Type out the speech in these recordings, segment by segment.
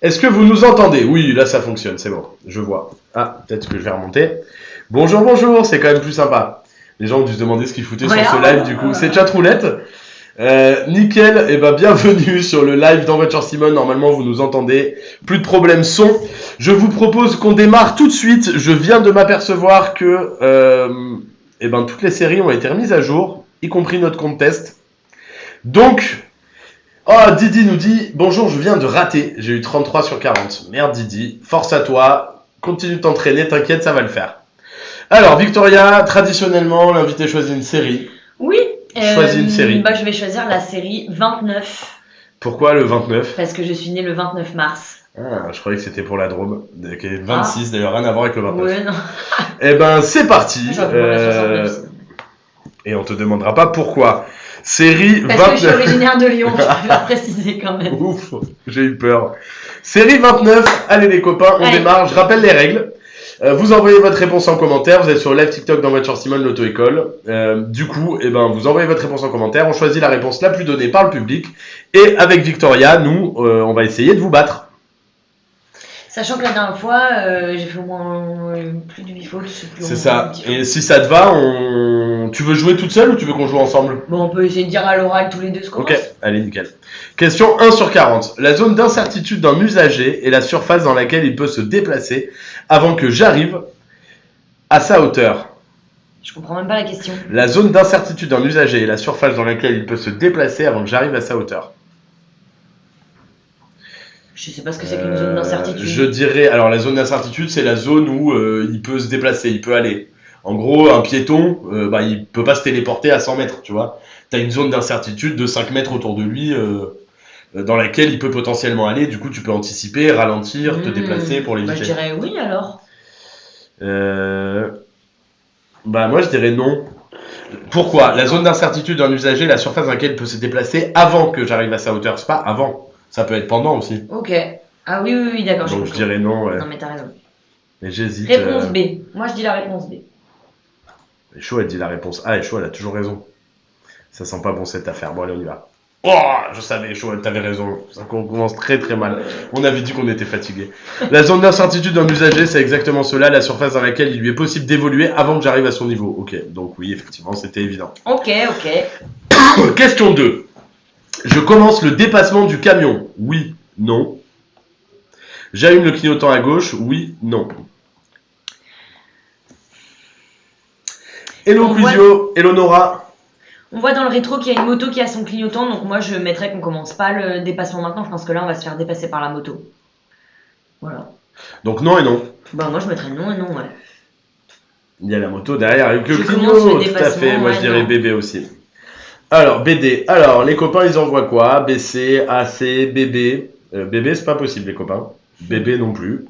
Est-ce que vous nous entendez? Oui, là ça fonctionne, c'est bon, je vois. Ah, peut-être que je vais remonter. Bonjour, bonjour, c'est quand même plus sympa. Les gens ont dû se demander ce qu'ils foutaient sur ce live du coup. C'est Chatroulette. Nickel, et ben bienvenue sur le live dans Voiture Simone. Normalement vous nous entendez, plus de problème son. Je vous propose qu'on démarre tout de suite. Je viens de m'apercevoir que toutes les séries ont été remises à jour, y compris notre compte test. Donc, Didi nous dit bonjour, je viens de rater, j'ai eu 33 sur 40. Merde Didi, force à toi, continue de t'entraîner, t'inquiète, ça va le faire. Alors Victoria, traditionnellement l'invité choisit une série. Oui. Choisis une série. Je vais choisir la série 29. Pourquoi le 29? Parce que je suis née le 29 mars. Ah, je croyais que c'était pour la Drôme, qui est 26 d'ailleurs, rien à voir avec le 29. Ouais, non. Eh ben c'est parti. La et on te demandera pas pourquoi. Série 29. Parce que je suis originaire de Lyon, je préfère préciser quand même. Ouf, j'ai eu peur. Série 29, allez les copains, on démarre. Je rappelle les règles. Vous envoyez votre réponse en commentaire. Vous êtes sur live TikTok dans Voiture Simone, l'auto-école. Vous envoyez votre réponse en commentaire. On choisit la réponse la plus donnée par le public. Et avec Victoria, nous, on va essayer de vous battre. Sachant que la dernière fois, j'ai fait au moins plus de 8 fautes. C'est ça. Et si ça te va, tu veux jouer toute seule ou tu veux qu'on joue ensemble? Bon, on peut essayer de dire à l'oral tous les deux ce qu'on Ok, allez, nickel. Question 1 sur 40. La zone d'incertitude d'un usager est la surface dans laquelle il peut se déplacer avant que j'arrive à sa hauteur. Je comprends même pas la question. La zone d'incertitude d'un usager est la surface dans laquelle il peut se déplacer avant que j'arrive à sa hauteur. Je sais pas ce que c'est qu'une zone d'incertitude. Je dirais, alors la zone d'incertitude, c'est la zone où il peut se déplacer, il peut aller. En gros, un piéton, il peut pas se téléporter à 100 mètres, tu vois. T'as une zone d'incertitude de 5 mètres autour de lui, dans laquelle il peut potentiellement aller. Du coup, tu peux anticiper, ralentir, te déplacer pour l'éviter. Je dirais oui alors. Moi, je dirais non. Pourquoi? La zone d'incertitude d'un usager, la surface dans laquelle il peut se déplacer avant que j'arrive à sa hauteur. C'est pas avant. Ça peut être pendant aussi. Ok. Ah oui, d'accord. Donc je dirais non. Ouais. Non, mais t'as raison. Mais j'hésite. Réponse B. Moi, je dis la réponse B. Chaud, elle dit la réponse A et Chaud, elle a toujours raison. Ça sent pas bon cette affaire. Bon, allez, on y va. Oh, je savais, Chaud, t'avais raison. Ça commence très très mal. On avait dit qu'on était fatigué. La zone d'incertitude d'un usager, c'est exactement cela, la surface dans laquelle il lui est possible d'évoluer avant que j'arrive à son niveau. Ok, donc oui, effectivement, c'était évident. Ok. Question 2. Je commence le dépassement du camion. Oui, non. J'allume le clignotant à gauche. Oui, non. Hello Quizio, hello Nora. On voit dans le rétro qu'il y a une moto qui a son clignotant, donc moi je mettrais qu'on commence pas le dépassement maintenant. Je pense que là on va se faire dépasser par la moto. Voilà. Donc non et non. Moi je mettrais non et non, ouais. Il y a la moto derrière avec le clignot. Tout à fait. Moi je dirais bébé aussi. Alors BD. Alors les copains ils envoient quoi? BC, AC, BB. BB c'est pas possible les copains. BB non plus.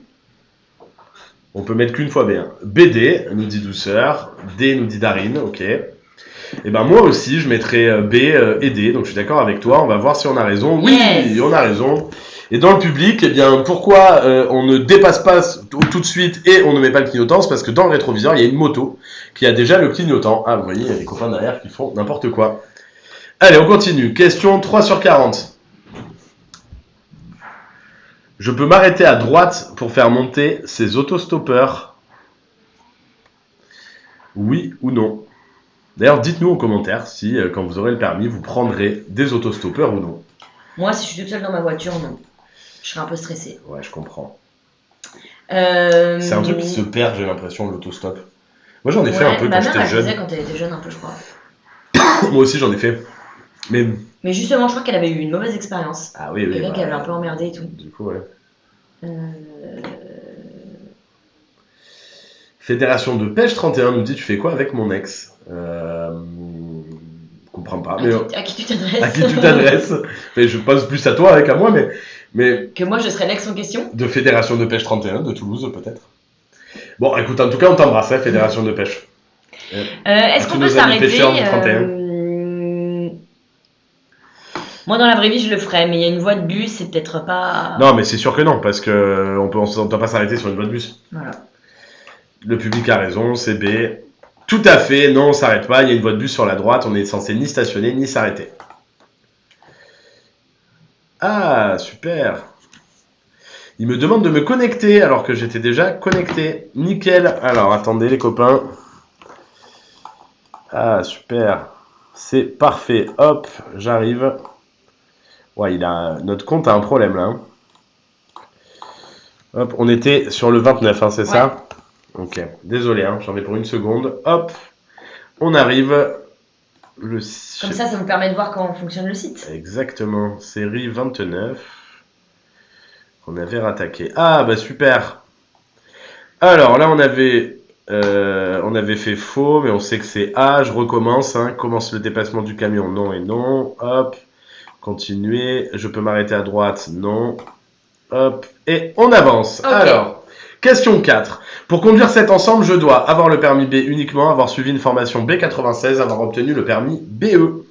On peut mettre qu'une fois B. BD, nous dit Douceur. D, nous dit Darine. Ok. Et moi aussi, je mettrais B et D. Donc, je suis d'accord avec toi. On va voir si on a raison. Oui, yes. On a raison. Et dans le public, pourquoi on ne dépasse pas tout de suite et on ne met pas le clignotant? C'est parce que dans le rétroviseur, il y a une moto qui a déjà le clignotant. Ah, vous voyez, il y a les copains derrière qui font n'importe quoi. Allez, on continue. Question 3 sur 40. Je peux m'arrêter à droite pour faire monter ces autostoppeurs. Oui ou non? D'ailleurs, dites-nous en commentaire si, quand vous aurez le permis, vous prendrez des autostoppeurs ou non. Moi, si je suis toute seule dans ma voiture, non. Je serais un peu stressée. Ouais, je comprends. C'est un truc qui se perd, j'ai l'impression, l'autostop. Moi, j'en ai fait un peu quand j'étais jeune. Quand elle était jeune, un peu, je crois. Moi aussi, j'en ai fait. Mais justement, je crois qu'elle avait eu une mauvaise expérience. Ah oui. Quelqu'un qui avait un peu emmerdé et tout. Du coup, ouais. Fédération de pêche 31 nous dit tu fais quoi avec mon ex? Je comprends pas. À qui tu t'adresses? À qui tu t'adresses? Je pense plus à toi qu'à moi, mais. Que moi je serais l'ex en question? De Fédération de pêche 31 de Toulouse peut-être. Bon, écoute, en tout cas on t'embrasse, Fédération de pêche. Est-ce qu'on peut s'arrêter? Moi, dans la vraie vie, je le ferais, mais il y a une voie de bus, c'est peut-être pas... Non, mais c'est sûr que non, parce qu'on ne doit pas s'arrêter sur une voie de bus. Voilà. Le public a raison, c'est B. Tout à fait, non, on ne s'arrête pas, il y a une voie de bus sur la droite, on est censé ni stationner, ni s'arrêter. Ah, super. Il me demande de me connecter alors que j'étais déjà connecté. Nickel. Alors, attendez les copains. Ah, super. C'est parfait. Hop, j'arrive. Ouais, notre compte a un problème là. Hein. Hop, on était sur le 29, hein, c'est ça? Ok, désolé, hein, j'en ai pour une seconde. Hop, on arrive. Comme ça vous permet de voir comment fonctionne le site. Exactement, série 29. On avait rattaqué. Ah, bah super. Alors là, on avait fait faux, mais on sait que c'est A. Je recommence. Hein. Commence le déplacement du camion, non et non. Hop, continuer. Je peux m'arrêter à droite, non. Hop, et on avance. Okay. Alors, question 4. Pour conduire cet ensemble, je dois avoir le permis B uniquement, avoir suivi une formation B96, avoir obtenu le permis BE.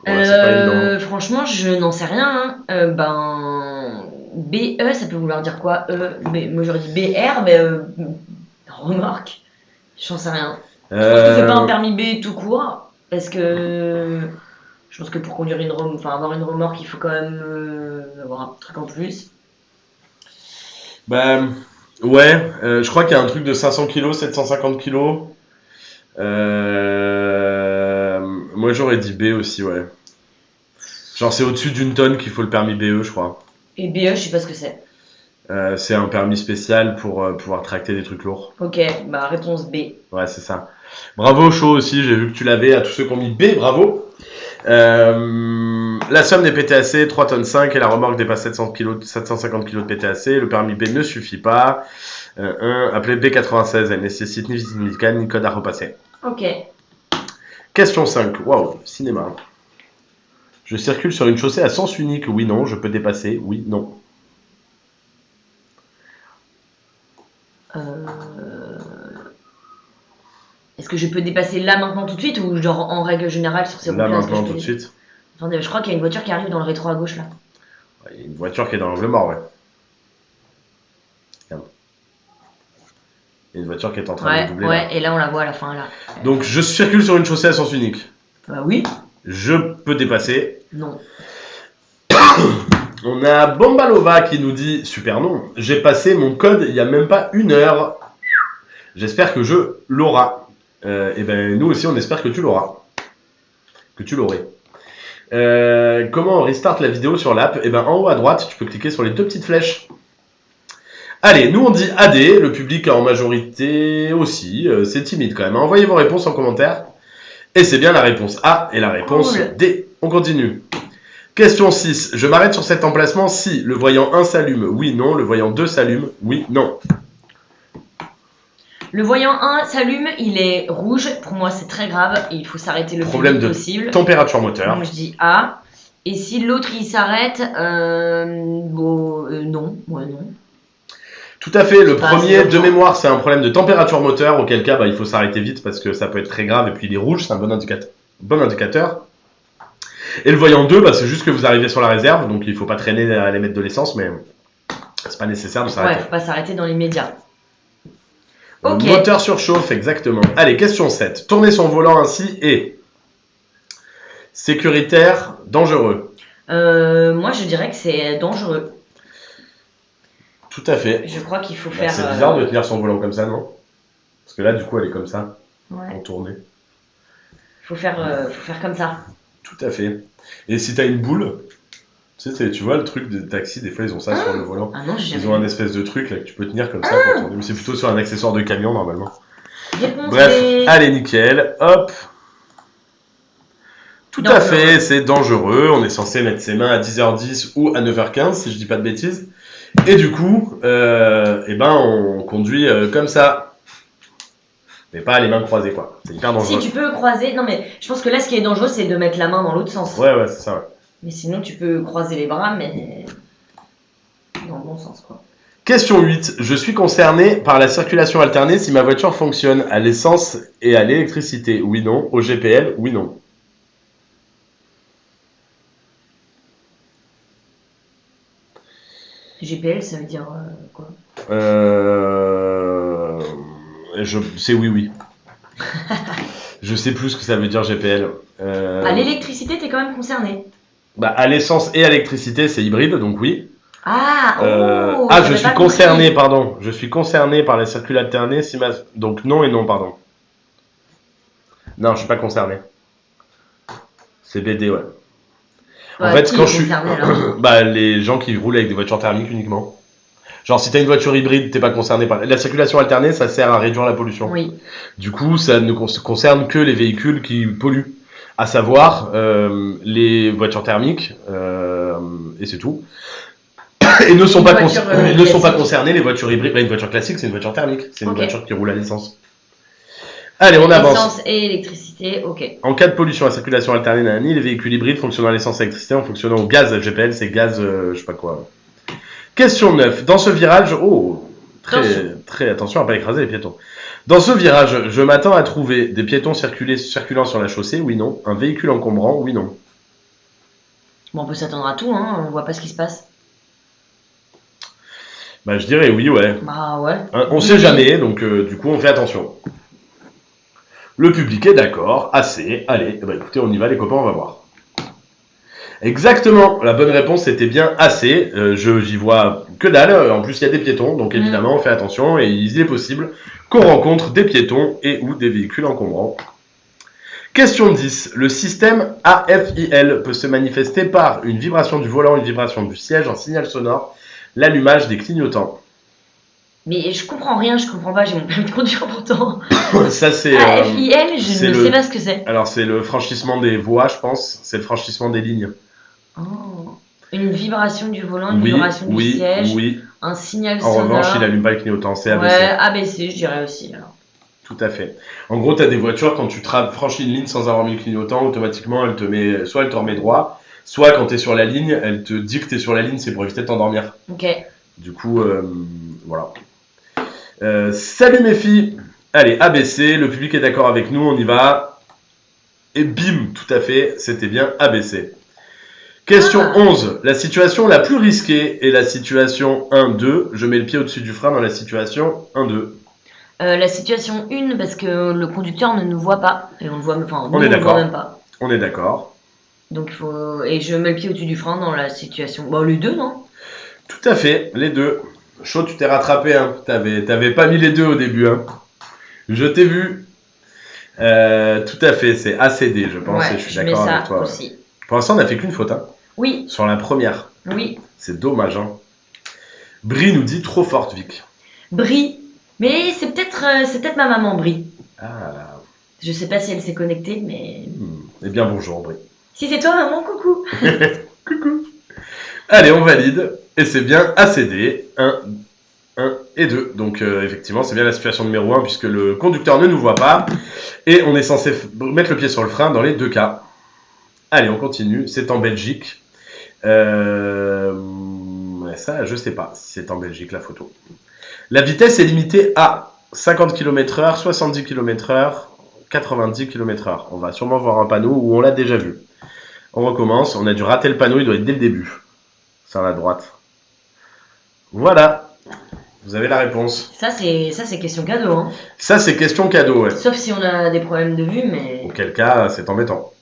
Voilà, franchement, je n'en sais rien. Hein. BE, ça peut vouloir dire quoi? Moi j'aurais dit BR, mais remarque, j'en sais rien. Je pense que c'est pas un permis B tout court, parce que je pense que pour conduire avoir une remorque, il faut quand même avoir un truc en plus. Ouais, je crois qu'il y a un truc de 500 kg, 750 kg. Moi j'aurais dit B aussi, ouais. Genre c'est au-dessus d'une tonne qu'il faut le permis BE, je crois. Et BE, je sais pas ce que c'est. C'est un permis spécial pour pouvoir tracter des trucs lourds. Ok, réponse B. Ouais, c'est ça. Bravo Chaud aussi, j'ai vu que tu l'avais. À tous ceux qui ont mis B, bravo. La somme des PTAC, 3 tonnes 5 et la remorque dépasse 750 kg de PTAC. Le permis B ne suffit pas. Appelé B96, elle nécessite ni visite médicale ni code à repasser. Ok. Question 5. Waouh, cinéma. Je circule sur une chaussée à sens unique. Oui, non. Je peux dépasser. Oui, non. Est-ce que je peux dépasser là maintenant tout de suite ou genre en règle générale sur ces routes-là? Là maintenant tout de suite. Attendez, je crois qu'il y a une voiture qui arrive dans le rétro à gauche là. Il y a une voiture qui est dans l'angle mort, ouais. Regarde. Il y a une voiture qui est en train de doubler. Ouais, là. Et là on la voit à la fin là. Donc je circule sur une chaussée à sens unique. Oui. Je peux dépasser. Non. On a Bombalova qui nous dit super non. J'ai passé mon code il n'y a même pas 1 heure. J'espère que je l'aurai. Et ben nous aussi on espère que tu l'auras. Que tu l'aurais. Comment on restart la vidéo sur l'app? Et ben en haut à droite tu peux cliquer sur les 2 petites flèches. Allez, nous on dit AD, le public en majorité aussi, c'est timide quand même. Envoyez vos réponses en commentaire. Et c'est bien la réponse A et la réponse D. On continue. Question 6. Je m'arrête sur cet emplacement si le voyant 1 s'allume, oui, non. Le voyant 2 s'allume, oui, non. Le voyant 1 s'allume, il est rouge. Pour moi, c'est très grave. Il faut s'arrêter le plus vite possible. Température moteur. Donc je dis A. Et si l'autre il s'arrête, non. Ouais, non. Tout à fait. Le premier, de mémoire, c'est un problème de température moteur. Auquel cas, il faut s'arrêter vite parce que ça peut être très grave. Et puis il est rouge, c'est un bon indicateur. Et le voyant 2, c'est juste que vous arrivez sur la réserve, donc il ne faut pas traîner à aller mettre de l'essence, mais c'est pas nécessaire de s'arrêter. Ouais, faut pas s'arrêter dans l'immédiat. Ok. Moteur surchauffe, exactement. Allez, question 7. Tourner son volant ainsi est sécuritaire, dangereux. Moi, je dirais que c'est dangereux. Tout à fait. Je crois qu'il faut faire... C'est bizarre de tenir son volant comme ça, non? Parce que là, du coup, elle est comme ça, en tournée. Faut faire comme ça. Tout à fait. Et si t'as une boule, tu vois le truc de taxi, des fois ils ont ça sur le volant. Ah non, ils ont un espèce de truc là que tu peux tenir comme ça pour tourner. Mais c'est plutôt sur un accessoire de camion normalement. Bref, allez nickel, hop. Tout à fait, c'est dangereux. On est censé mettre ses mains à 10h10 ou à 9h15 si je dis pas de bêtises. Et du coup, on conduit comme ça. Mais pas les mains croisées, quoi. C'est hyper dangereux. Si tu peux croiser, non mais je pense que là ce qui est dangereux c'est de mettre la main dans l'autre sens. Ouais, c'est ça, ouais. Mais sinon tu peux croiser les bras, mais dans le bon sens, quoi. Question 8. Je suis concerné par la circulation alternée si ma voiture fonctionne à l'essence et à l'électricité. Oui, non. Au GPL, oui, non. GPL, ça veut dire quoi? C'est oui. Je sais plus ce que ça veut dire GPL. À l'électricité, t'es quand même concerné. Bah, à l'essence et à l'électricité, c'est hybride, donc oui. Ah, je suis concerné, pardon. Je suis concerné par les circuits alternés. Donc non et non, pardon. Non, je suis pas concerné. C'est BD, ouais. En fait, quand je suis. Bah, les gens qui roulent avec des voitures thermiques uniquement. Genre, si t'as une voiture hybride, t'es pas concerné par. La circulation alternée, ça sert à réduire la pollution. Oui. Du coup, ça ne concerne que les véhicules qui polluent. À savoir, les voitures thermiques, et c'est tout. Et ne sont pas concernées les voitures hybrides. Bah, une voiture classique, c'est une voiture thermique. C'est une voiture qui roule à l'essence. Allez, on avance. Essence et électricité, ok. En cas de pollution à circulation alternée, les véhicules hybrides fonctionnant à l'essence et à l'électricité en fonctionnant au gaz GPL, c'est gaz, je sais pas quoi. Question 9. Dans ce virage, très attention à pas écraser les piétons. Dans ce virage, je m'attends à trouver des piétons circulant sur la chaussée, oui, non. Un véhicule encombrant, oui, non. Bon, on peut s'attendre à tout, hein. On voit pas ce qui se passe. Bah, je dirais oui, ouais. Bah, ouais. On sait jamais, donc du coup, on fait attention. Le public est d'accord, assez. Allez, bah écoutez, on y va, les copains, on va voir. Exactement, la bonne réponse c'était bien assez. J'y vois que dalle. En plus, il y a des piétons, donc évidemment, on fait attention et il est possible qu'on rencontre des piétons et ou des véhicules encombrants. Question 10. Le système AFIL peut se manifester par une vibration du volant, une vibration du siège, un signal sonore, l'allumage des clignotants. Mais je comprends rien, je comprends pas, j'ai mon permis de conduire pourtant. Ça c'est. AFIL, je ne sais pas ce que c'est. Alors c'est le franchissement des voies, je pense. C'est le franchissement des lignes. Oh. Une vibration du volant, une vibration du siège, un signal sonore. En revanche, il n'allume pas les clignotants, c'est ABC. Ouais, ABC, je dirais aussi alors. Tout à fait. En gros, tu as des voitures, quand tu franchis une ligne sans avoir mis le clignotant, automatiquement, elle te remet droit, soit quand tu es sur la ligne, elle te dit que tu es sur la ligne, c'est pour éviter de t'endormir. Ok. Du coup, voilà. Salut mes filles. Allez, ABC, le public est d'accord avec nous, on y va. Et bim, tout à fait, c'était bien ABC. Question 11. La situation la plus risquée est la situation 1-2. Je mets le pied au-dessus du frein dans la situation 1-2. La situation 1, parce que le conducteur ne nous voit pas. Et on le voit, enfin, on est d'accord. Voit même pas. On est d'accord. Donc, et je mets le pied au-dessus du frein dans la situation. Bon, les deux, non? Tout à fait, les deux. Chaud, tu t'es rattrapé, hein. T'avais pas mis les deux au début, hein. Je t'ai vu. Tout à fait, c'est ACD, je pense, ouais, et je suis d'accord avec toi. Aussi. Pour l'instant, on n'a fait qu'une faute, hein. Oui. Sur la première. Oui. C'est dommage, hein. Brie nous dit trop forte, Vic. Brie. Mais c'est peut-être ma maman, Brie. Ah. Je sais pas si elle s'est connectée, mais. Eh bien, bonjour, Brie. Si c'est toi, maman, coucou. Coucou. Allez, on valide. Et c'est bien ACD. 1 et 2. Donc, effectivement, c'est bien la situation numéro 1, puisque le conducteur ne nous voit pas. Et on est censé mettre le pied sur le frein dans les deux cas. Allez, on continue. C'est en Belgique. Ça, je sais pas si c'est en Belgique, la photo. La vitesse est limitée à 50 km/h, 70 km/h, 90 km/h. On va sûrement voir un panneau où on l'a déjà vu. On recommence. On a dû rater le panneau, il doit être dès le début. C'est à la droite. Voilà. Vous avez la réponse. Ça, c'est question cadeau. Hein. Ça, c'est question cadeau, ouais. Sauf si on a des problèmes de vue, mais... Auquel cas, c'est embêtant.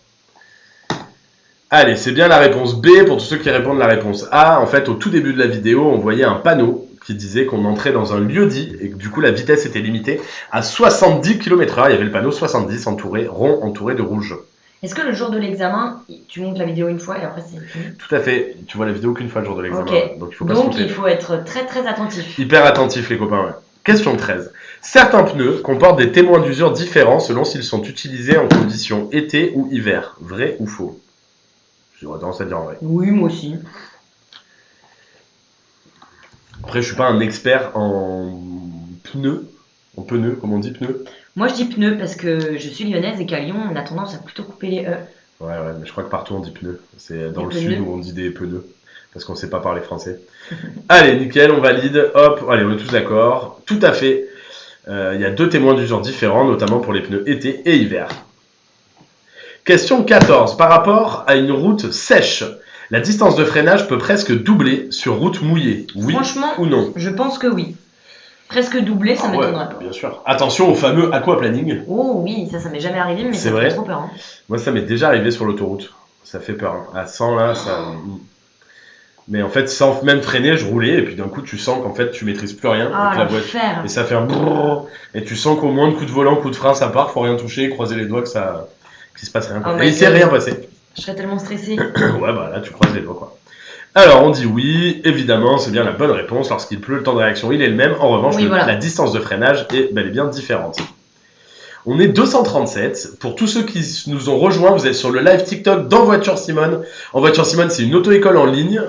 Allez, c'est bien la réponse B pour tous ceux qui répondent la réponse A. En fait, au tout début de la vidéo, on voyait un panneau qui disait qu'on entrait dans un lieu-dit et que du coup, la vitesse était limitée à 70 km/h. Il y avait le panneau 70 rond entouré de rouge. Est-ce que le jour de l'examen, tu montes la vidéo une fois et après c'est fini? Tout à fait. Tu vois la vidéo qu'une fois le jour de l'examen. Okay. Donc, il faut être très très attentif. Hyper attentif, les copains, ouais. Question 13. Certains pneus comportent des témoins d'usure différents selon s'ils sont utilisés en conditions été ou hiver. Vrai ou faux? J'aurais tendance à dire vrai. Oui, moi aussi. Après, je suis pas un expert en pneus. En pneus, comment on dit pneus? Moi, je dis pneus parce que je suis lyonnaise et qu'à Lyon, on a tendance à plutôt couper les E. Ouais, mais je crois que partout on dit pneus. C'est dans le sud où on dit des pneus. Parce qu'on sait pas parler français. Allez, nickel, on valide. Hop, allez, on est tous d'accord. Tout à fait. Il y a deux témoins d'usure différents, notamment pour les pneus été et hiver. Question 14. Par rapport à une route sèche, la distance de freinage peut presque doubler sur route mouillée. Oui. Franchement, ou non? Je pense que oui. Presque doubler, ça m'étonnerait pas. Bien sûr. Attention au fameux aquaplaning. Oh oui, ça m'est jamais arrivé, mais ça fait trop peur. Hein. Moi, ça m'est déjà arrivé sur l'autoroute. Ça fait peur. Hein. À 100 là, ça. Mais en fait, sans même freiner, je roulais et puis d'un coup, tu sens qu'en fait, tu maîtrises plus rien avec la voiture. Et ça fait un brrr. Et tu sens qu'au moins de coup de volant, coup de frein, ça part. Faut rien toucher, croiser les doigts qu'il se passe rien. Et il s'est rien passé. Je serais tellement stressée. Ouais, bah là, tu croises les doigts quoi. Alors, on dit oui, évidemment, c'est bien la bonne réponse. Lorsqu'il pleut, le temps de réaction, il est le même. En revanche, la distance de freinage est bel et bien différente. On est 237. Pour tous ceux qui nous ont rejoints, vous êtes sur le live TikTok dans Voiture Simone. En Voiture Simone, c'est une auto-école en ligne.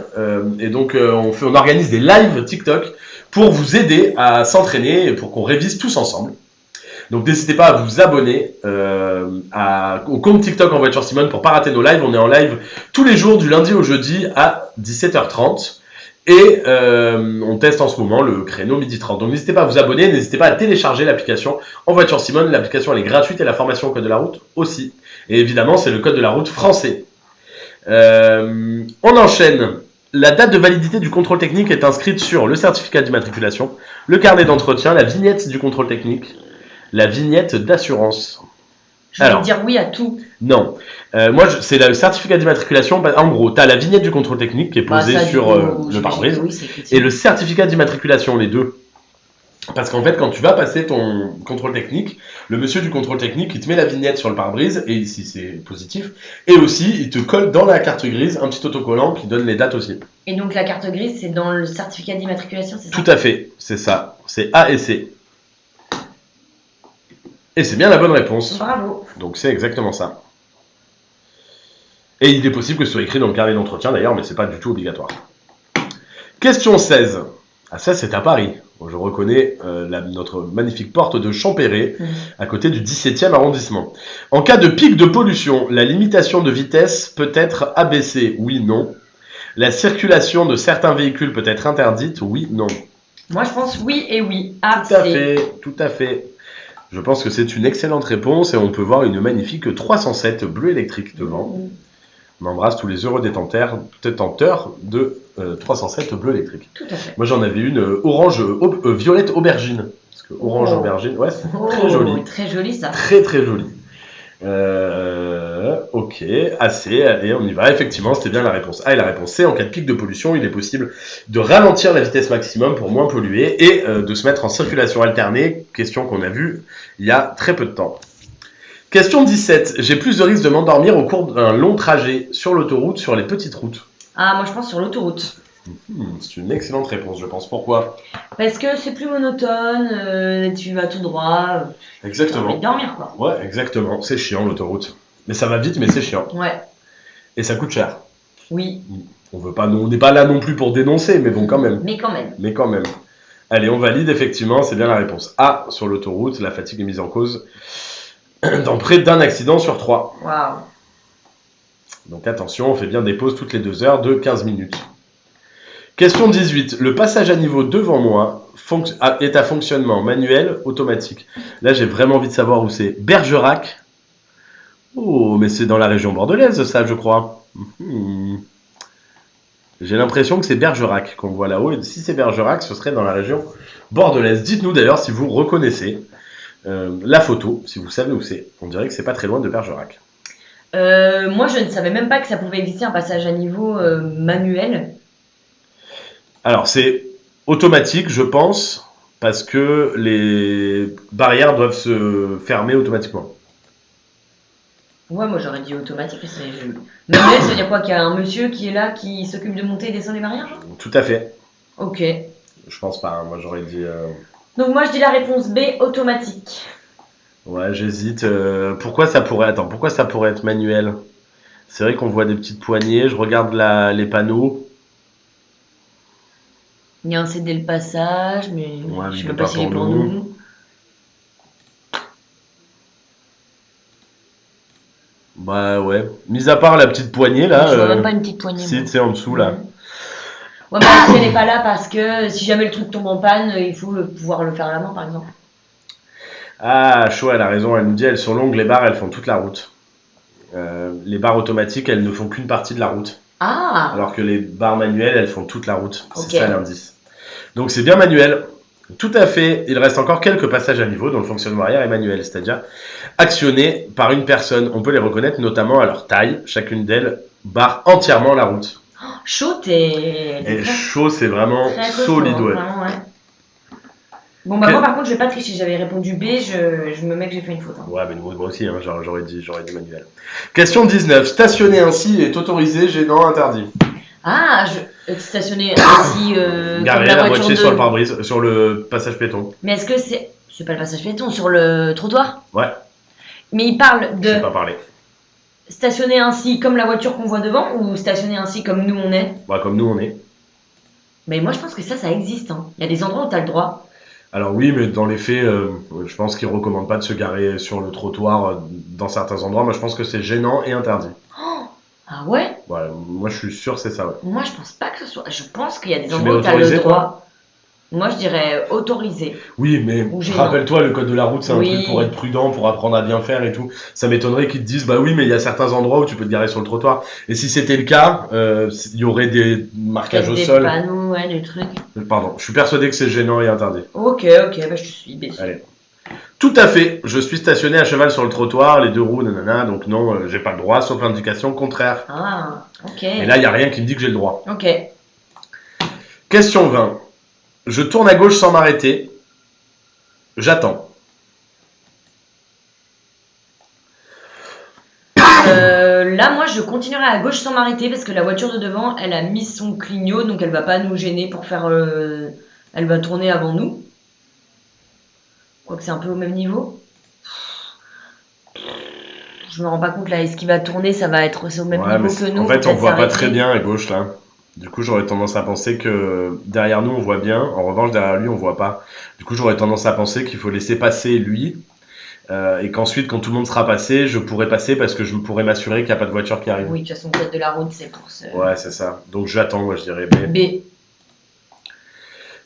Et donc, on organise des lives TikTok pour vous aider à s'entraîner et pour qu'on révise tous ensemble. Donc, n'hésitez pas à vous abonner au compte TikTok en Voiture Simone pour ne pas rater nos lives. On est en live tous les jours du lundi au jeudi à 17h30. Et on teste en ce moment le créneau 12h30. Donc n'hésitez pas à vous abonner, n'hésitez pas à télécharger l'application en Voiture Simone. L'application elle est gratuite et la formation au code de la route aussi. Et évidemment c'est le code de la route français. On enchaîne. La date de validité du contrôle technique est inscrite sur le certificat d'immatriculation, le carnet d'entretien, la vignette du contrôle technique, la vignette d'assurance. Je vais dire oui à tout. Non. Moi, c'est le certificat d'immatriculation. En gros, tu as la vignette du contrôle technique qui est posée sur le pare-brise et le certificat d'immatriculation, les deux. Parce qu'en fait, quand tu vas passer ton contrôle technique, le monsieur du contrôle technique, il te met la vignette sur le pare-brise, et si c'est positif, et aussi, il te colle dans la carte grise un petit autocollant qui donne les dates aussi. Et donc, la carte grise, c'est dans le certificat d'immatriculation, c'est ça ? Tout à fait, c'est ça. C'est A et C. Et c'est bien la bonne réponse. Bravo. Donc c'est exactement ça. Et il est possible que ce soit écrit dans le carnet d'entretien d'ailleurs, mais c'est pas du tout obligatoire. Question 16. Ah ça c'est à Paris. Je reconnais notre magnifique porte de Champéret, à côté du 17e arrondissement. En cas de pic de pollution, la limitation de vitesse peut être abaissée, oui, non. La circulation de certains véhicules peut être interdite, oui, non. Moi je pense oui et oui. A, tout à fait, tout à fait. Je pense que c'est une excellente réponse et on peut voir une magnifique 307 bleu électrique devant. On embrasse tous les heureux détenteurs de 307 bleu électrique. Tout à fait. Moi j'en avais une orange, violette aubergine. Parce que orange aubergine, ouais, c'est très joli. Très joli ça. Très très joli. Ok, assez, allez, on y va. Effectivement, c'était bien la réponse A et la réponse C. En cas de pic de pollution, il est possible de ralentir la vitesse maximum pour moins polluer et de se mettre en circulation alternée, question qu'on a vue il y a très peu de temps. Question 17. J'ai plus de risques de m'endormir au cours d'un long trajet sur l'autoroute, sur les petites routes. Ah, moi je pense sur l'autoroute. C'est une excellente réponse, je pense. Pourquoi ? Parce que c'est plus monotone, tu vas tout droit. Exactement. Tu as envie de dormir, quoi. Ouais, exactement. C'est chiant l'autoroute. Mais ça va vite, mais c'est chiant. Ouais. Et ça coûte cher. Oui. On n'est pas là non plus pour dénoncer, mais bon, quand même. Mais quand même. Allez, on valide, effectivement, c'est bien la réponse A. Sur l'autoroute, la fatigue est mise en cause dans près d'un accident sur 3. Waouh. Donc attention, on fait bien des pauses toutes les 2 heures de 15 minutes. Question 18. Le passage à niveau devant moi est à fonctionnement manuel, automatique. Là, j'ai vraiment envie de savoir où c'est. Bergerac. Oh, mais c'est dans la région bordelaise, ça, je crois. J'ai l'impression que c'est Bergerac qu'on voit là-haut. Et si c'est Bergerac, ce serait dans la région bordelaise. Dites-nous d'ailleurs si vous reconnaissez la photo, si vous savez où c'est. On dirait que c'est pas très loin de Bergerac. Moi, je ne savais même pas que ça pouvait exister un passage à niveau manuel. Alors, c'est automatique, je pense, parce que les barrières doivent se fermer automatiquement. Ouais, moi j'aurais dit automatique. Manuel, ça veut dire quoi ? Qu'il y a un monsieur qui est là, qui s'occupe de monter et descendre les barrières, genre ? Tout à fait. Ok. Je pense pas, hein. Moi j'aurais dit... Donc moi je dis la réponse B, automatique. Ouais, j'hésite. Pourquoi ça pourrait être manuel ? C'est vrai qu'on voit des petites poignées, je regarde les panneaux. Il y a un CD le passage, mais ouais, je sais même pas s'il est pour nous. Bah ouais. Mis à part la petite poignée là. Je vois même pas une petite poignée. Si, c'est en dessous là. Ouais, mais elle n'est pas là parce que si jamais le truc tombe en panne, il faut pouvoir le faire à la main par exemple. Ah, Chou, elle a raison. Elle nous dit elles sont longues, les barres, elles font toute la route. Les barres automatiques, elles ne font qu'une partie de la route. Ah. Alors que les barres manuelles, elles font toute la route. Okay. C'est ça l'indice. Donc c'est bien manuel. Tout à fait. Il reste encore quelques passages à niveau dont le fonctionnement arrière est manuel, c'est-à-dire actionnés par une personne. On peut les reconnaître notamment à leur taille. Chacune d'elles barre entièrement la route. Chaud, Et chaud, c'est vraiment solide, ouais. Vraiment, ouais. Bon, bah, moi, par contre, je vais pas tricher. J'avais répondu B, je me mets que j'ai fait une faute. Ouais, mais moi aussi, hein, j'aurais dit manuel. Question 19. Stationner ainsi est autorisé, gênant, interdit. Ah, stationner ainsi. Garer la moitié sur le pare-brise, sur le passage piéton. Mais est-ce que c'est. C'est pas le passage piéton, sur le trottoir? Ouais. Mais il parle de. Je sais pas parler. Stationner ainsi comme la voiture qu'on voit devant ou stationner ainsi comme nous on est? Bah, comme nous on est. Mais moi je pense que ça existe. Hein. Il y a des endroits où t'as le droit. Alors oui, mais dans les faits, je pense qu'ils recommandent pas de se garer sur le trottoir dans certains endroits. Moi je pense que c'est gênant et interdit. Oh, ah ouais? Ouais, moi je suis sûr c'est ça, ouais. Moi je pense pas que ce soit. Je pense qu'il y a des endroits où t'as le droit. Toi moi, je dirais autorisé. Oui, mais rappelle-toi, le code de la route, c'est un truc pour être prudent, pour apprendre à bien faire et tout. Ça m'étonnerait qu'ils te disent, bah oui, mais il y a certains endroits où tu peux te garer sur le trottoir. Et si c'était le cas, il y aurait des marquages au sol. Des panneaux, ouais, des trucs. Pardon, je suis persuadé que c'est gênant et interdit. Ok, bah je te suis déçu. Allez. Tout à fait, je suis stationné à cheval sur le trottoir, les deux roues, nanana, donc non, j'ai pas le droit, sauf indication contraire. Ah, ok. Et là, il n'y a rien qui me dit que j'ai le droit. Ok. Question 20. Je tourne à gauche sans m'arrêter. J'attends. Là, moi, je continuerai à gauche sans m'arrêter parce que la voiture de devant, elle a mis son clignot, donc elle va pas nous gêner pour faire. Elle va tourner avant nous. Quoique c'est un peu au même niveau. Je me rends pas compte là. Est-ce qu'il va tourner? Ça va être au même niveau que nous. En fait, on voit pas très bien à gauche là. Du coup, j'aurais tendance à penser que derrière nous, on voit bien. En revanche, derrière lui, on voit pas. Du coup, j'aurais tendance à penser qu'il faut laisser passer lui. Et qu'ensuite, quand tout le monde sera passé, je pourrai passer parce que je pourrai m'assurer qu'il n'y a pas de voiture qui arrive. Oui, de toute façon, peut-être de la route, c'est pour ça. Ouais, c'est ça. Donc j'attends, moi, je dirais B. B.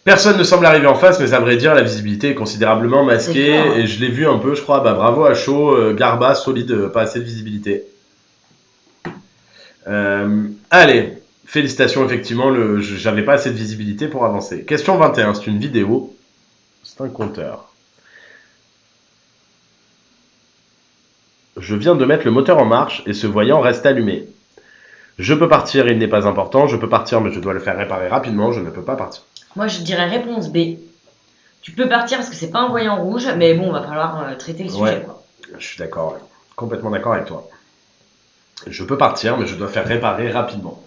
Personne ne semble arriver en face, mais à vrai dire, la visibilité est considérablement masquée. Clair, et je l'ai vu un peu, je crois. Bah, bravo à chaud, Garba, solide, pas assez de visibilité. Allez. Félicitations, effectivement, j'avais pas assez de visibilité pour avancer. Question 21, c'est une vidéo. C'est un compteur. Je viens de mettre le moteur en marche et ce voyant reste allumé. Je peux partir, il n'est pas important. Je peux partir, mais je dois le faire réparer rapidement. Je ne peux pas partir. Moi, je dirais réponse B. Tu peux partir parce que c'est pas un voyant rouge, mais bon, va falloir traiter le sujet. Quoi. Je suis d'accord, complètement d'accord avec toi. Je peux partir, mais je dois faire réparer rapidement.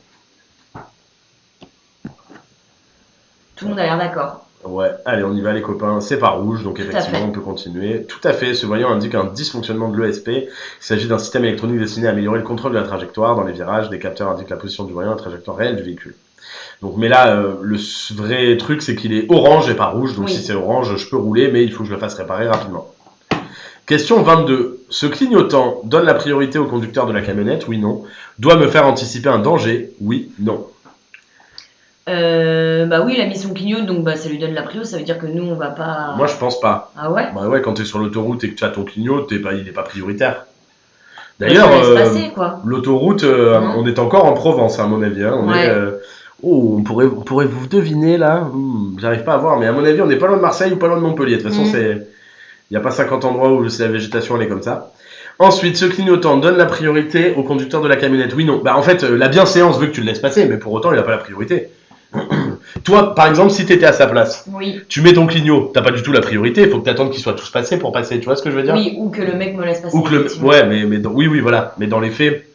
Tout le monde a l'air d'accord. Ouais, allez, on y va les copains, c'est pas rouge, donc effectivement on peut continuer. Tout à fait, ce voyant indique un dysfonctionnement de l'ESP. Il s'agit d'un système électronique destiné à améliorer le contrôle de la trajectoire. Dans les virages, des capteurs indiquent la position du voyant et la trajectoire réelle du véhicule. Donc, mais là, le vrai truc, c'est qu'il est orange et pas rouge, donc si c'est orange, je peux rouler, mais il faut que je le fasse réparer rapidement. Question 22. Ce clignotant donne la priorité au conducteur de la camionnette? Oui, non. Doit me faire anticiper un danger? Oui, non. Bah oui, il a mis son clignot, donc bah ça lui donne la prio, ça veut dire que nous on va pas. Moi je pense pas. Ah ouais? Bah ouais, quand t'es sur l'autoroute et que tu as ton clignot, il est pas prioritaire. D'ailleurs, l'autoroute, on est encore en Provence à mon avis. Hein. On pourrait vous deviner là. J'arrive pas à voir, mais à mon avis, on n'est pas loin de Marseille ou pas loin de Montpellier. De toute façon, il n'y a pas 50 endroits où la végétation elle est comme ça. Ensuite, ce clignotant donne la priorité au conducteur de la camionnette. Oui, non. Bah en fait, la bienséance veut que tu le laisses passer, mais pour autant, il n'a pas la priorité. Toi, par exemple, si tu étais à sa place, tu mets ton clignot, t'as pas du tout la priorité, il faut que tu attendes qu'ils soient tous passés pour passer, tu vois ce que je veux dire? Oui, ou que le mec me laisse passer. Ouais, oui, voilà, mais dans les faits.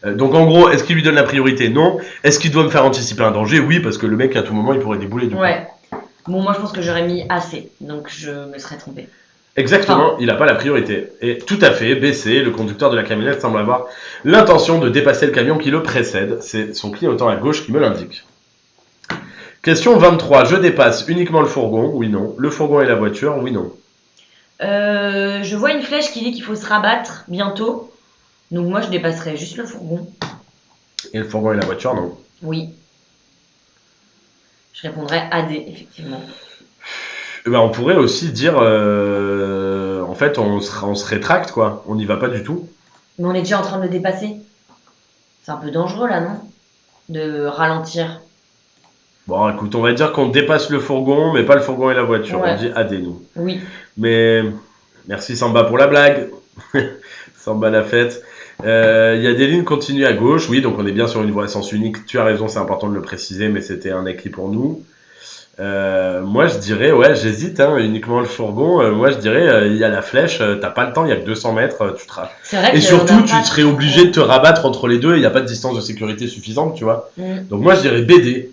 Donc en gros, est-ce qu'il lui donne la priorité? Non. Est-ce qu'il doit me faire anticiper un danger? Oui, parce que le mec, à tout moment, il pourrait débouler du coup. Bon, moi je pense que j'aurais mis assez, donc je me serais trompé. Exactement, il n'a pas la priorité. Et tout à fait, BC, le conducteur de la camionnette semble avoir l'intention de dépasser le camion qui le précède. C'est son clignotant à gauche qui me l'indique. Question 23. Je dépasse uniquement le fourgon? Oui, non. Le fourgon et la voiture? Oui, non. Je vois une flèche qui dit qu'il faut se rabattre bientôt. Donc moi, je dépasserai juste le fourgon. Et le fourgon et la voiture, non? Oui. Je répondrai AD, effectivement. Ben, on pourrait aussi dire... en fait, on se rétracte, quoi. On n'y va pas du tout. Mais on est déjà en train de le dépasser. C'est un peu dangereux, là, non? De ralentir. Bon, écoute, on va dire qu'on dépasse le fourgon, mais pas le fourgon et la voiture. On dit AD, nous. Oui. Mais merci Samba pour la blague. Samba la fête. Il y a des lignes continues à gauche, oui, donc on est bien sur une voie à sens unique. Tu as raison, c'est important de le préciser, mais c'était un écrit pour nous. Moi, je dirais, ouais, j'hésite, uniquement le fourgon. Moi, je dirais, il y a la flèche, t'as pas le temps, il y a que 200 mètres, tu te C'est vrai Et que surtout, tu serais obligé de te rabattre entre les deux, il n'y a pas de distance de sécurité suffisante, tu vois. Donc moi, je dirais BD.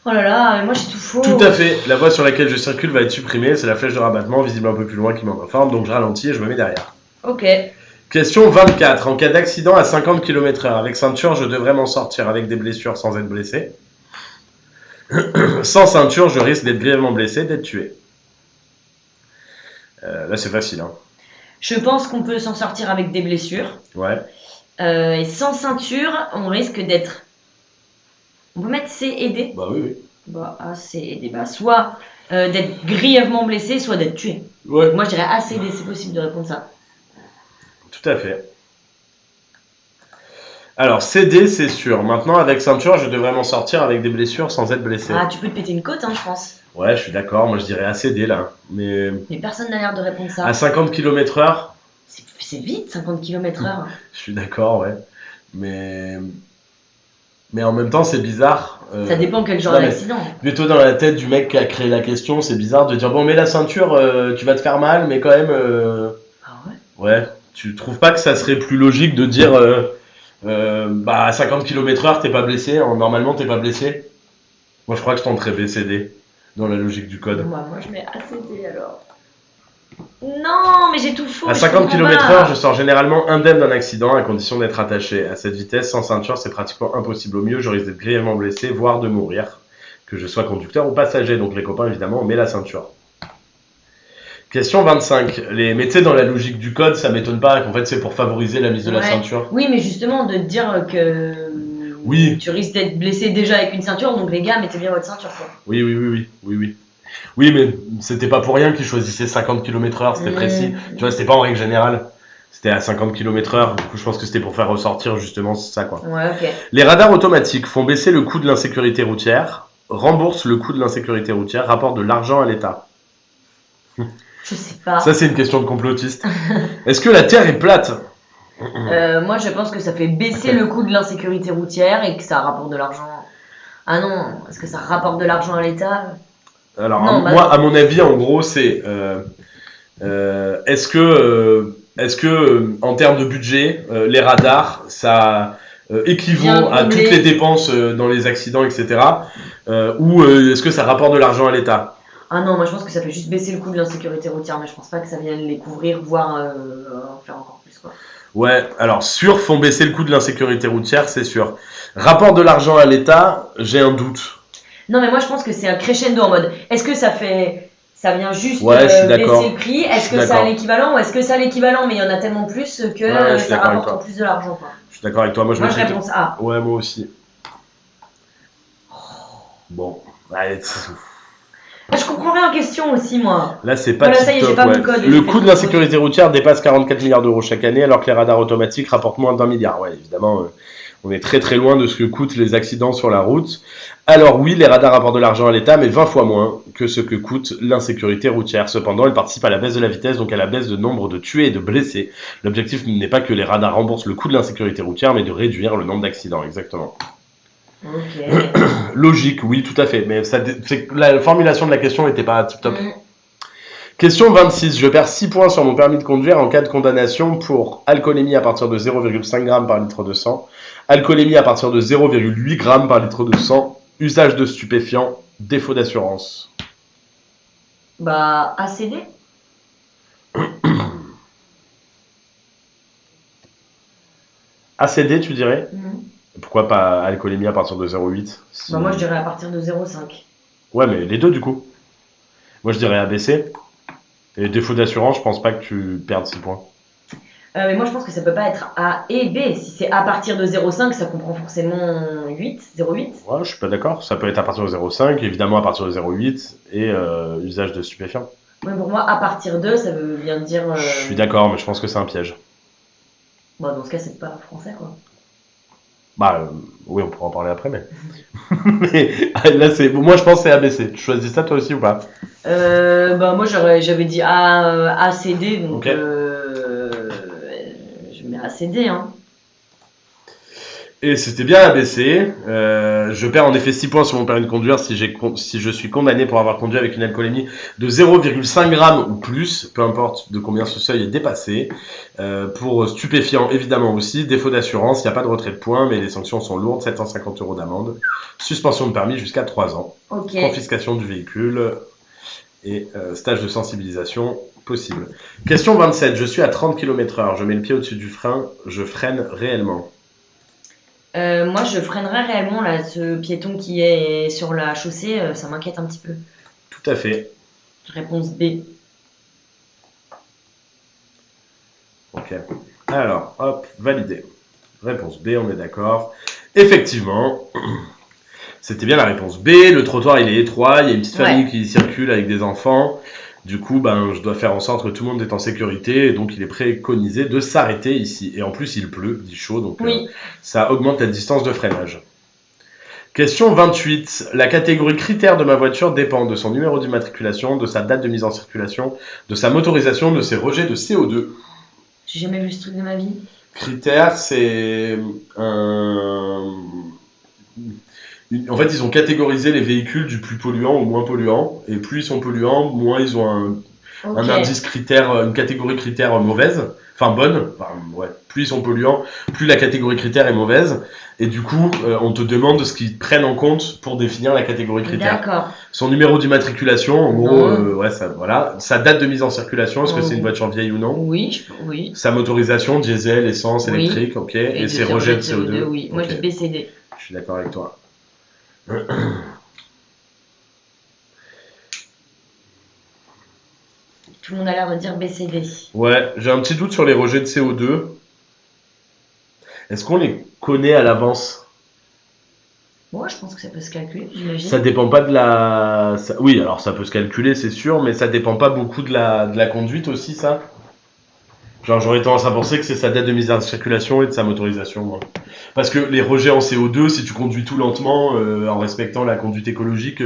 Oh là là, moi j'ai tout faux. Tout à fait, la voie sur laquelle je circule va être supprimée, c'est la flèche de rabattement, visible un peu plus loin qui m'informe, donc je ralentis et je me mets derrière. Ok. Question 24. En cas d'accident à 50 km/h avec ceinture, je devrais m'en sortir avec des blessures sans être blessé. Sans ceinture, je risque d'être grièvement blessé, d'être tué. Là, c'est facile. Je pense qu'on peut s'en sortir avec des blessures. Ouais. Et sans ceinture, on risque d'être... On peut mettre C et D. Bah oui. Bah, A, C et D. Bah, soit d'être grièvement blessé, soit d'être tué. Ouais. Moi, je dirais A, C, D, c'est possible de répondre ça. Tout à fait. Alors, CD, c'est sûr. Maintenant, avec ceinture, je devrais m'en sortir avec des blessures sans être blessé. Ah, tu peux te péter une côte, je pense. Ouais, je suis d'accord. Moi, je dirais ACD, là. Mais personne n'a l'air de répondre ça. À 50 km/h C'est vite, 50 km/h. Je suis d'accord, ouais. Mais en même temps, c'est bizarre. Ça dépend quel genre d'accident. Plutôt dans la tête du mec qui a créé la question, c'est bizarre de dire bon, mets la ceinture, tu vas te faire mal, mais quand même. Ah ouais. Ouais. Tu trouves pas que ça serait plus logique de dire à 50 km/h, t'es pas blessé, normalement t'es pas blessé? Moi, je crois que je tenterais BCD dans la logique du code. Moi, je mets ACD alors. Non, mais j'ai tout faux. À 50 km/h, je sors généralement indemne d'un accident à condition d'être attaché. À cette vitesse, sans ceinture, c'est pratiquement impossible. Au mieux, je risque d'être grièvement blessé, voire de mourir, que je sois conducteur ou passager. Donc les copains, évidemment, on met la ceinture. Question 25. Mais tu sais, dans la logique du code, ça m'étonne pas qu'en fait c'est pour favoriser la mise de la ceinture. Oui, mais justement, de dire que tu risques d'être blessé déjà avec une ceinture, donc les gars, mettez bien votre ceinture, quoi. Oui. Oui, mais c'était pas pour rien qu'ils choisissaient 50 km/h, c'était précis. Tu vois, c'était pas en règle générale. C'était à 50 km/h, du coup je pense que c'était pour faire ressortir justement ça, quoi. Ouais, ok. Les radars automatiques font baisser le coût de l'insécurité routière, remboursent le coût de l'insécurité routière, rapportent de l'argent à l'État. Je sais pas. Ça, c'est une question de complotiste. Est-ce que la Terre est plate? Moi, je pense que ça fait baisser le coût de l'insécurité routière et que ça rapporte de l'argent. Ah non, est-ce que ça rapporte de l'argent à l'État? Alors, non, moi, à mon avis, en gros, c'est est-ce que en termes de budget, les radars, ça équivaut à toutes les dépenses dans les accidents, etc. Ou est-ce que ça rapporte de l'argent à l'État? Ah non, moi je pense que ça fait juste baisser le coût de l'insécurité routière, mais je pense pas que ça vienne les couvrir, voire en faire encore plus, quoi. Ouais, alors sûr, font baisser le coût de l'insécurité routière, c'est sûr. Rapport de l'argent à l'État, j'ai un doute. Non, mais moi je pense que c'est un crescendo en mode, est-ce que ça vient juste baisser le prix? Est-ce que ça a l'équivalent? Ou est-ce que ça a l'équivalent, mais il y en a tellement plus que ça rapporte plus de l'argent, quoi. Je suis d'accord avec toi. Moi je réponse A. Ouais, moi aussi. Bon, allez. Je comprends rien en question aussi, moi. Là, c'est pas ça y est, j'ai pas mon code. Le coût de l'insécurité routière dépasse 44 milliards d'euros chaque année, alors que les radars automatiques rapportent moins d'1 milliard. Ouais, évidemment, on est très très loin de ce que coûtent les accidents sur la route. Alors oui, les radars rapportent de l'argent à l'État, mais 20 fois moins que ce que coûte l'insécurité routière. Cependant, ils participent à la baisse de la vitesse, donc à la baisse de nombre de tués et de blessés. L'objectif n'est pas que les radars remboursent le coût de l'insécurité routière, mais de réduire le nombre d'accidents, exactement. Ok. Logique, oui, tout à fait. Mais la formulation de la question n'était pas tip-top. Question 26. Je perds 6 points sur mon permis de conduire en cas de condamnation pour alcoolémie à partir de 0,5 g par litre de sang, alcoolémie à partir de 0,8 g par litre de sang, usage de stupéfiants, défaut d'assurance. Bah, ACD. ACD, tu dirais? Pourquoi pas alcoolémie à partir de 0,8? Bah moi je dirais à partir de 0,5. Ouais, mais les deux du coup. Moi je dirais ABC. Et défaut d'assurance, je pense pas que tu perdes 6 points. Mais moi je pense que ça peut pas être A et B. Si c'est à partir de 0,5, ça comprend forcément 8, 0,8. Ouais, je suis pas d'accord. Ça peut être à partir de 0,5, évidemment à partir de 0,8 et usage de stupéfiants. Ouais, pour moi, à partir de, ça veut bien dire. Je suis d'accord, mais je pense que c'est un piège. Bon, dans ce cas, c'est pas français, quoi. Bah, oui, on pourra en parler après, mais. Mais là, moi, je pense que c'est ABC. Tu choisis ça, toi aussi, ou pas? Bah, moi, j'avais dit ACD, donc. Okay. c'est D, hein. Et c'était bien abaissé. Je perds en effet 6 points sur mon permis de conduire si je suis condamné pour avoir conduit avec une alcoolémie de 0,5 g ou plus, peu importe de combien ce seuil est dépassé. Pour stupéfiants, évidemment aussi. Défaut d'assurance, il n'y a pas de retrait de points, mais les sanctions sont lourdes, 750 € d'amende. Suspension de permis jusqu'à 3 ans. Ok. Confiscation du véhicule et stage de sensibilisation possible. Question 27. Je suis à 30 km/h. Je mets le pied au-dessus du frein. Je freine réellement. Moi, je freinerais réellement là, ce piéton qui est sur la chaussée, ça m'inquiète un petit peu. Tout à fait. Réponse B. Ok. Alors, hop, validé. Réponse B, on est d'accord. Effectivement, c'était bien la réponse B. Le trottoir, il est étroit. Il y a une petite famille qui circule avec des enfants. Du coup, je dois faire en sorte que tout le monde est en sécurité. Et donc, il est préconisé de s'arrêter ici. Et en plus, il pleut, il dit chaud. Donc, ça augmente la distance de freinage. Question 28. La catégorie critères de ma voiture dépend de son numéro d'immatriculation, de sa date de mise en circulation, de sa motorisation, de ses rejets de CO2. J'ai jamais vu ce truc de ma vie. Critères, c'est un... En fait, ils ont catégorisé les véhicules du plus polluant au moins polluant. Et plus ils sont polluants, moins ils ont un indice critère, une catégorie critère mauvaise. Enfin, bonne. Enfin, ouais. Plus ils sont polluants, plus la catégorie critère est mauvaise. Et du coup, on te demande ce qu'ils prennent en compte pour définir la catégorie critère. D'accord. Son numéro d'immatriculation, en gros, voilà. Sa date de mise en circulation, est-ce que c'est une voiture vieille ou non? Oui, oui. Sa motorisation, diesel, essence, électrique, ok. Et ses rejets de CO2. Oui, moi je dis BCD. Je suis d'accord avec toi. Tout le monde a l'air de dire BCD. Ouais, j'ai un petit doute sur les rejets de CO2. Est-ce qu'on les connaît à l'avance? Moi, je pense que ça peut se calculer, j'imagine. Ça dépend pas de la... Oui, alors ça peut se calculer, c'est sûr, mais ça dépend pas beaucoup de la conduite aussi, ça? Genre, j'aurais tendance à penser que c'est sa date de mise en circulation et de sa motorisation. Moi. Parce que les rejets en CO2, si tu conduis tout lentement, en respectant la conduite écologique,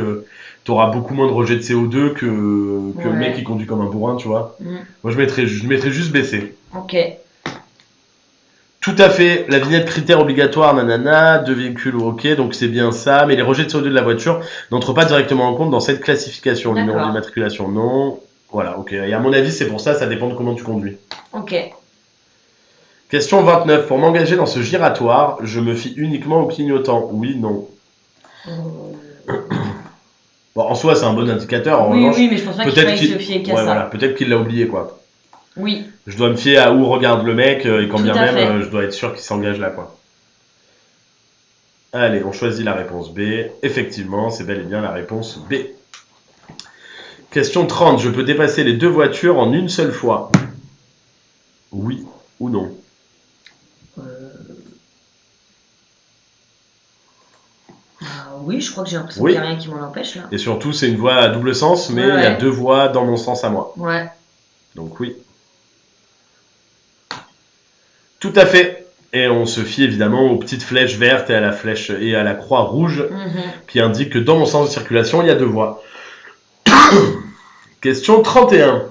t'auras beaucoup moins de rejets de CO2 que le mec qui conduit comme un bourrin, tu vois. Moi, je mettrais juste BC. Ok. Tout à fait. La vignette critère obligatoire, nanana, deux véhicules, ok, donc c'est bien ça. Mais les rejets de CO2 de la voiture n'entrent pas directement en compte dans cette classification. Numéro d'immatriculation, non. Voilà, ok. Et à mon avis, c'est pour ça, ça dépend de comment tu conduis. Ok. Question 29. Pour m'engager dans ce giratoire, je me fie uniquement au clignotant. Oui, non. Bon, en soi, c'est un bon indicateur. En revanche, oui, mais je pense pas qu'il faille se fier qu'à ça. Voilà, peut-être qu'il l'a oublié, quoi. Oui. Je dois me fier à où regarde le mec, et quand bien même, je dois être sûr qu'il s'engage là, quoi. Allez, on choisit la réponse B. Effectivement, c'est bel et bien la réponse B. Question 30. Je peux dépasser les deux voitures en une seule fois. Oui ou non? Oui, je crois que j'ai l'impression qu'il n'y a rien qui m'en empêche là. Et surtout, c'est une voie à double sens, mais il y a deux voies dans mon sens à moi. Ouais. Donc oui. Tout à fait. Et on se fie évidemment aux petites flèches vertes et à la flèche et à la croix rouge qui indique que dans mon sens de circulation, il y a deux voies. Question 31.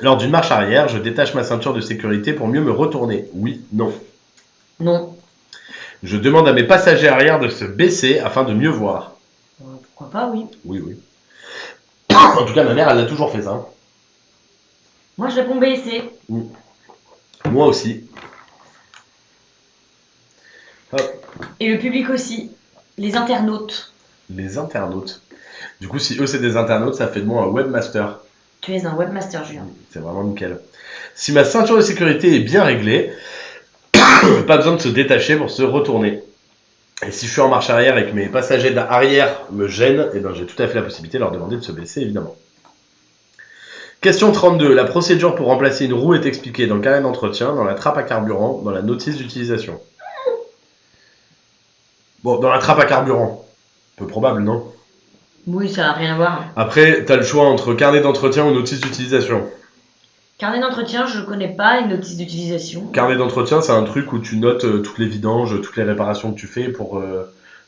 Lors d'une marche arrière, je détache ma ceinture de sécurité pour mieux me retourner. Oui, non. Non. Je demande à mes passagers arrière de se baisser afin de mieux voir. Pourquoi pas, oui. Oui, oui. En tout cas, ma mère, elle a toujours fait ça. Moi, je réponds BC. Moi aussi. Hop. Et le public aussi. Les internautes. Les internautes. Du coup, si eux, c'est des internautes, ça fait de moi un webmaster. Tu es un webmaster, Julien. C'est vraiment nickel. Si ma ceinture de sécurité est bien réglée, pas besoin de se détacher pour se retourner. Et si je suis en marche arrière et que mes passagers d'arrière me gênent, eh ben, j'ai tout à fait la possibilité de leur demander de se baisser, évidemment. Question 32. La procédure pour remplacer une roue est expliquée dans le carnet d'entretien, dans la trappe à carburant, dans la notice d'utilisation. Bon, dans la trappe à carburant. Peu probable, non? Oui, ça n'a rien à voir. Après, t'as le choix entre carnet d'entretien ou notice d'utilisation. Carnet d'entretien, je ne connais pas, une notice d'utilisation. Carnet d'entretien, c'est un truc où tu notes toutes les vidanges, toutes les réparations que tu fais pour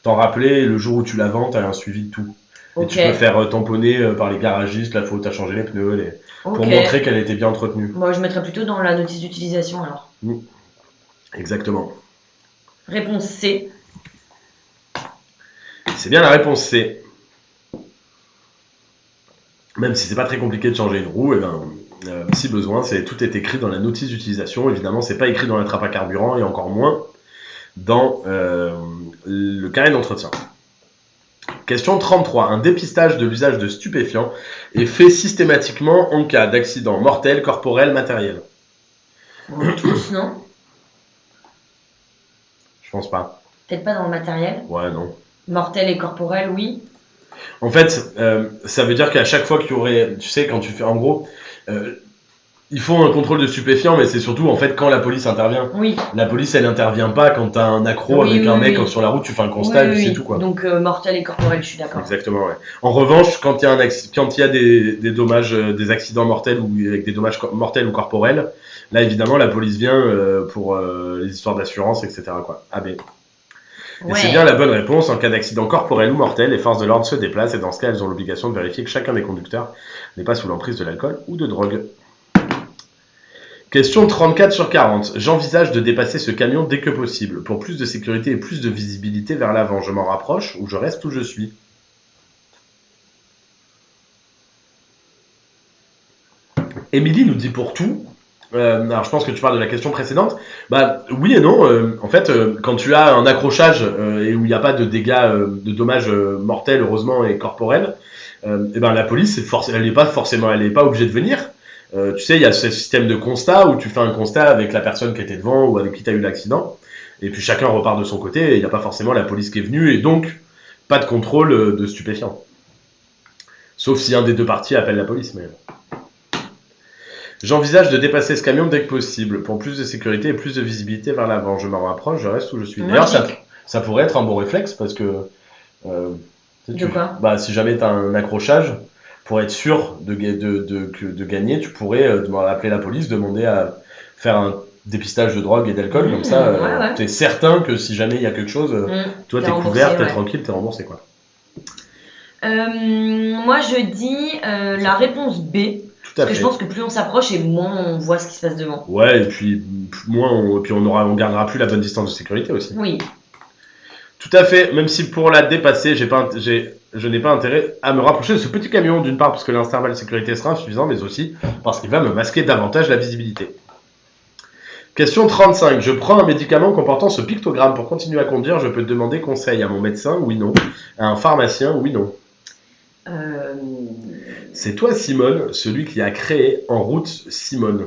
t'en rappeler. Et le jour où tu la vends, t'as un suivi de tout. Okay. Et tu peux faire tamponner par les garagistes, la fois où t'as changé les pneus, pour montrer qu'elle était bien entretenue. Moi, je mettrais plutôt dans la notice d'utilisation alors. Exactement. Réponse C. C'est bien la réponse C. Même si c'est pas très compliqué de changer une roue, si besoin, tout est écrit dans la notice d'utilisation. Évidemment, c'est pas écrit dans la trappe à carburant et encore moins dans le carnet d'entretien. Question 33. Un dépistage de l'usage de stupéfiants est fait systématiquement en cas d'accident mortel, corporel, matériel. Tous, non? Je pense pas. Peut-être pas dans le matériel? Ouais, non. Mortel et corporel, oui. En fait, ça veut dire qu'à chaque fois qu'il y aurait... Tu sais, quand tu fais... En gros, il faut un contrôle de stupéfiants, mais c'est surtout, en fait, quand la police intervient. Oui. La police, elle intervient pas quand t'as un accro avec un mec sur la route, tu fais un constat et puis c'est tout, quoi. Donc, mortel et corporel, je suis d'accord. Exactement, ouais. En revanche, quand il y a des dommages, des accidents mortels ou avec des dommages mortels ou corporels, là, évidemment, la police vient pour les histoires d'assurance, etc., quoi. Ah, ben... Et c'est bien la bonne réponse. En cas d'accident corporel ou mortel, les forces de l'ordre se déplacent et dans ce cas, elles ont l'obligation de vérifier que chacun des conducteurs n'est pas sous l'emprise de l'alcool ou de drogue. Question 34 sur 40. J'envisage de dépasser ce camion dès que possible. Pour plus de sécurité et plus de visibilité vers l'avant, je m'en rapproche ou je reste où je suis. Émilie nous dit pour tout. Alors je pense que tu parles de la question précédente. Bah oui et non. En fait, quand tu as un accrochage et où il n'y a pas de dégâts, de dommages mortels heureusement et corporels, et ben la police, elle n'est pas obligée de venir. Tu sais, il y a ce système de constat où tu fais un constat avec la personne qui était devant ou avec qui tu as eu l'accident, et puis chacun repart de son côté. Et il n'y a pas forcément la police qui est venue et donc pas de contrôle de stupéfiants. Sauf si un des deux parties appelle la police, mais. J'envisage de dépasser ce camion dès que possible, pour plus de sécurité et plus de visibilité vers l'avant. Je m'en rapproche, je reste où je suis. D'ailleurs, ça pourrait être un bon réflexe, parce que... quoi si jamais tu as un accrochage, pour être sûr de gagner, tu pourrais appeler la police, demander à faire un dépistage de drogue et d'alcool, comme ça, tu es certain que si jamais il y a quelque chose, toi, tu es couvert, tu es tranquille, tu es remboursé, quoi. Moi, je dis la réponse B. Parce que je pense que plus on s'approche et moins on voit ce qui se passe devant. Ouais, et puis on gardera plus la bonne distance de sécurité aussi. Oui. Tout à fait, même si pour la dépasser, je n'ai pas intérêt à me rapprocher de ce petit camion, d'une part parce que l'intervalle de sécurité sera insuffisant, mais aussi parce qu'il va me masquer davantage la visibilité. Question 35. Je prends un médicament comportant ce pictogramme. Pour continuer à conduire, je peux demander conseil à mon médecin, oui, non. À un pharmacien, oui, non. C'est toi, Simone, celui qui a créé En route, Simone.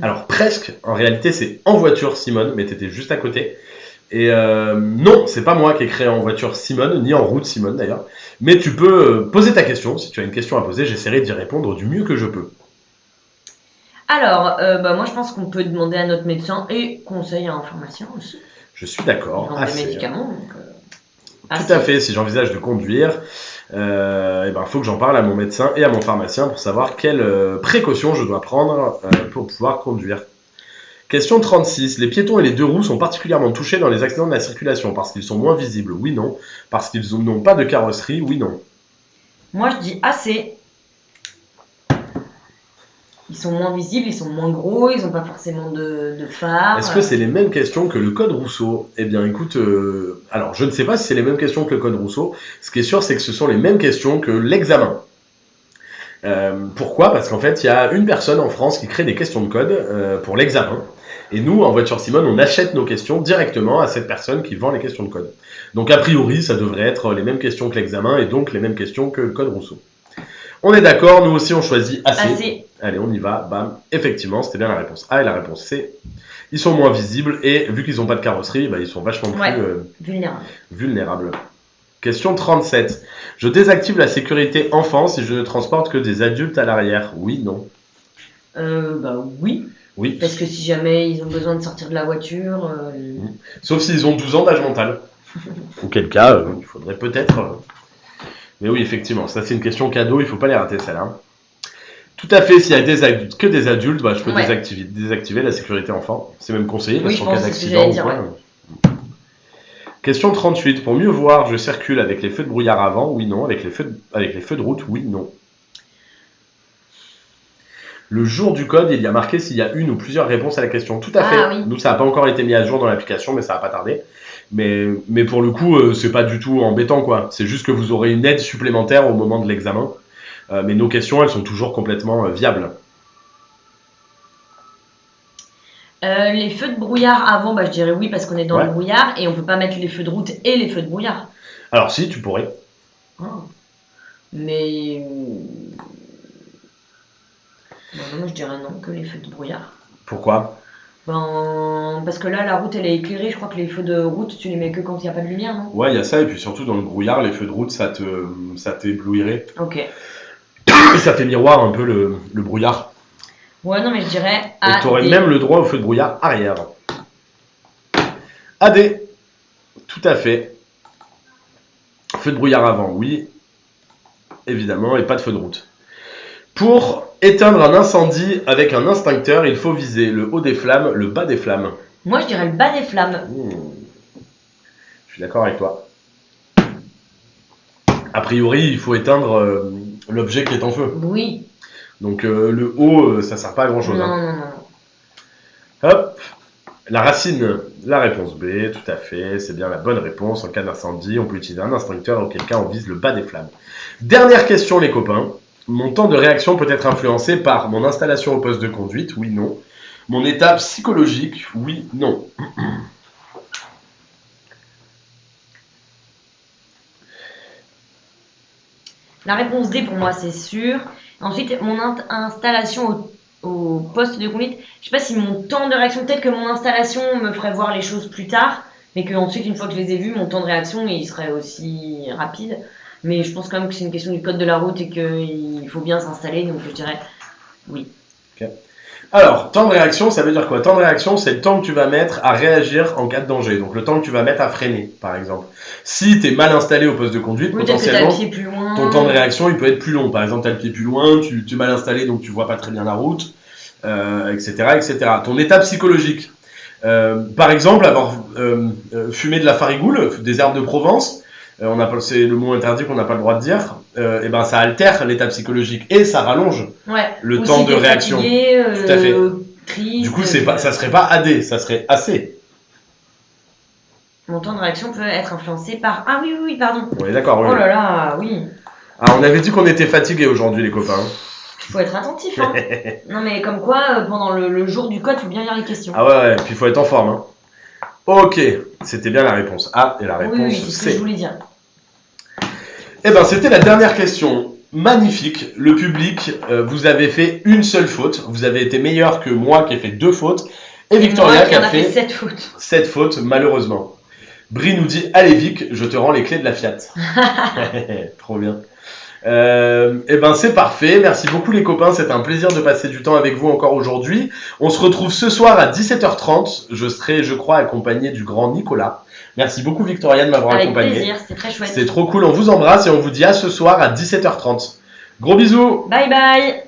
Alors, presque, en réalité, c'est En voiture, Simone, mais t'étais juste à côté. Et non, c'est pas moi qui ai créé En voiture, Simone, ni En route, Simone, d'ailleurs. Mais tu peux poser ta question. Si tu as une question à poser, j'essaierai d'y répondre du mieux que je peux. Alors, moi, je pense qu'on peut demander à notre médecin et conseil à un pharmacien aussi. Je suis d'accord. Ils vendent des médicaments, donc... Tout à fait, si j'envisage de conduire, faut que j'en parle à mon médecin et à mon pharmacien pour savoir quelles précautions je dois prendre pour pouvoir conduire. Question 36. Les piétons et les deux roues sont particulièrement touchés dans les accidents de la circulation parce qu'ils sont moins visibles, oui, non. Parce qu'ils n'ont pas de carrosserie, oui, non. Moi, je dis assez. Ils sont moins visibles, ils sont moins gros, ils n'ont pas forcément de phare. Est-ce que c'est les mêmes questions que le code Rousseau ? Eh bien, écoute, alors je ne sais pas si c'est les mêmes questions que le code Rousseau. Ce qui est sûr, c'est que ce sont les mêmes questions que l'examen. Pourquoi ? Parce qu'en fait, il y a une personne en France qui crée des questions de code pour l'examen. Et nous, en voiture Simone, on achète nos questions directement à cette personne qui vend les questions de code. Donc, a priori, ça devrait être les mêmes questions que l'examen et donc les mêmes questions que le code Rousseau. On est d'accord, nous aussi on choisit assez. Allez, on y va, bam. Effectivement, c'était bien la réponse A et la réponse C. Ils sont moins visibles et vu qu'ils n'ont pas de carrosserie, ils sont vachement plus vulnérables. Question 37. Je désactive la sécurité enfant si je ne transporte que des adultes à l'arrière. Oui, non. Oui. Oui. Parce que si jamais ils ont besoin de sortir de la voiture... Sauf s'ils ont 12 ans d'âge mental. Auquel cas, il faudrait peut-être... Mais oui, effectivement, ça c'est une question cadeau, il ne faut pas les rater celle-là. Tout à fait, s'il y a que des adultes, je peux désactiver la sécurité enfant. C'est même conseillé parce qu'en cas d'accident ou quoi. Question 38. Pour mieux voir, je circule avec les feux de brouillard avant, oui, non. Avec les feux de route, oui, non. Le jour du code, il y a marqué s'il y a une ou plusieurs réponses à la question. Tout à fait. Oui. Nous, ça n'a pas encore été mis à jour dans l'application, mais ça va pas tarder. Mais pour le coup, c'est pas du tout embêtant, quoi. C'est juste que vous aurez une aide supplémentaire au moment de l'examen. Mais nos questions, elles sont toujours complètement viables. Les feux de brouillard avant, je dirais oui parce qu'on est dans le brouillard et on peut pas mettre les feux de route et les feux de brouillard. Alors si, tu pourrais. Mais non, moi je dirais non, que les feux de brouillard. Pourquoi ? Parce que là, la route, elle est éclairée. Je crois que les feux de route, tu les mets que quand il n'y a pas de lumière, non ? Ouais, il y a ça, et puis surtout dans le brouillard, les feux de route, ça t'éblouirait. Ok. Et ça fait miroir un peu le brouillard. Ouais, non, mais je dirais AD. Et tu aurais même le droit au feu de brouillard arrière. AD. Tout à fait. Feu de brouillard avant, oui. Évidemment, et pas de feu de route. Pour éteindre un incendie avec un extincteur, il faut viser le haut des flammes, le bas des flammes. Moi, je dirais le bas des flammes. Je suis d'accord avec toi. A priori, il faut éteindre l'objet qui est en feu. Oui. Donc le haut, ça sert pas à grand chose. Non. Hop. La racine, la réponse B, tout à fait, c'est bien la bonne réponse. En cas d'incendie, on peut utiliser un extincteur, auquel cas on vise le bas des flammes. Dernière question, les copains. Mon temps de réaction peut être influencé par mon installation au poste de conduite, oui, non. Mon état psychologique, oui, non. La réponse D pour moi, c'est sûr. Ensuite, mon installation au poste de conduite, je sais pas si mon temps de réaction, peut-être que mon installation me ferait voir les choses plus tard, mais qu'ensuite, une fois que je les ai vues, mon temps de réaction, il serait aussi rapide. Mais je pense quand même que c'est une question du code de la route et qu'il faut bien s'installer, donc je dirais oui. Okay. Alors, temps de réaction, ça veut dire quoi ? Temps de réaction, c'est le temps que tu vas mettre à réagir en cas de danger. Donc, le temps que tu vas mettre à freiner, par exemple. Si tu es mal installé au poste de conduite, potentiellement, ton temps de réaction, il peut être plus long. Par exemple, tu as le pied plus loin, tu es mal installé, donc tu vois pas très bien la route, etc., etc. Ton état psychologique. Par exemple, avoir fumé de la farigoule, des herbes de Provence, c'est le mot interdit qu'on n'a pas le droit de dire, et ben ça altère l'état psychologique et ça rallonge le temps de réaction. Tout à fait. Triste, du coup, ça serait pas AD, ça serait AC. Mon temps de réaction peut être influencé par... Ah oui, pardon. On est d'accord, oui. Oh là là, oui. Ah, on avait dit qu'on était fatigués aujourd'hui, les copains. Il faut être attentif, hein. Non, mais comme quoi, pendant le jour du code, il faut bien lire les questions. Ah ouais, puis il faut être en forme, hein. Ok, c'était bien la réponse A et la réponse oui, c'est ce que je voulais dire. Eh ben, c'était la dernière question. Magnifique. Le public, vous avez fait une seule faute. Vous avez été meilleur que moi qui ai fait 2 fautes. Et Victoria qui a fait 7 fautes. 7 fautes, malheureusement. Brie nous dit, allez Vic, je te rends les clés de la Fiat. Trop bien. Eh ben c'est parfait, merci beaucoup les copains, c'était un plaisir de passer du temps avec vous encore aujourd'hui. On se retrouve ce soir à 17h30, je serai je crois accompagné du grand Nicolas. Merci beaucoup Victoria de m'avoir accompagné. Avec plaisir, c'était très chouette. C'était trop cool, on vous embrasse et on vous dit à ce soir à 17h30. Gros bisous. Bye bye.